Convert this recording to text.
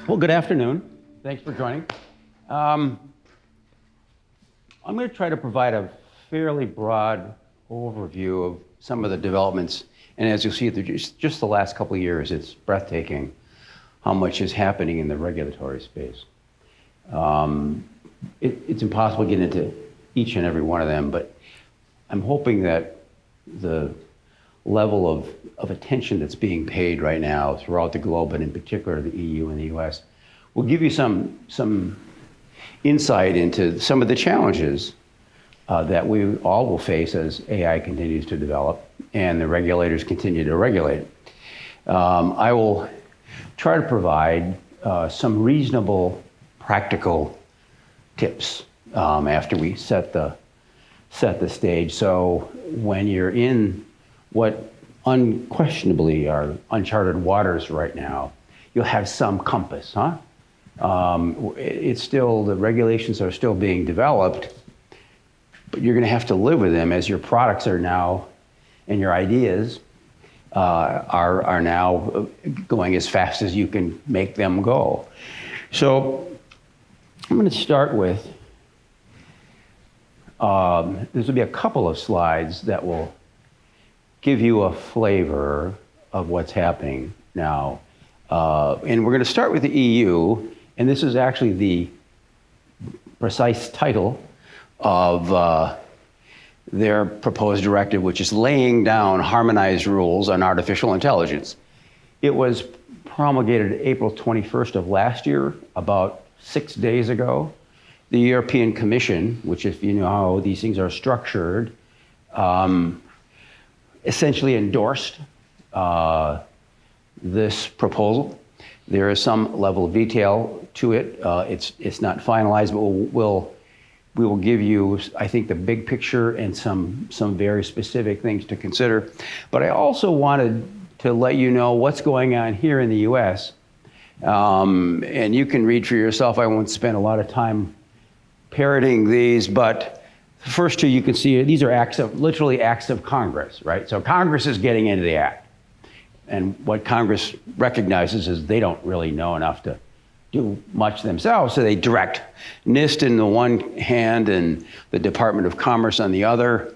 Well, good afternoon. Thanks for joining. I'm going to try to provide a fairly broad overview of some of the developments. And as you'll see, just the last couple of years, it's breathtaking how much is happening in the regulatory space. It's impossible to get into each and every one of them, but I'm hoping that the level of attention that's being paid right now throughout the globe, and in particular the EU and the US, will give you some insight into some of the challenges that we all will face as AI continues to develop and the regulators continue to regulate. I will try to provide some reasonable, practical tips after we set the stage. So when you're in what unquestionably are uncharted waters right now, you'll have some compass, huh? It's still, the regulations are still being developed, but you're gonna have to live with them as your products are now, and your ideas are now going as fast as you can make them go. So I'm gonna start with, there's gonna be a couple of slides that will give you a flavor of what's happening now. And we're going to start with the EU, and this is actually the precise title of their proposed directive, which is laying down harmonized rules on artificial intelligence. It was promulgated April 21st of last year, about 6 days ago. The European Commission, which, if you know how these things are structured, essentially endorsed this proposal. There is some level of detail to it. It's not finalized, but we will give you, I think, the big picture and some very specific things to consider. But I also wanted to let you know what's going on here in the US. And you can read for yourself. I won't spend a lot of time parroting these, but the first two you can see, these are literally acts of Congress, right? So Congress is getting into the act. And what Congress recognizes is they don't really know enough to do much themselves, so they direct NIST in the one hand and the Department of Commerce on the other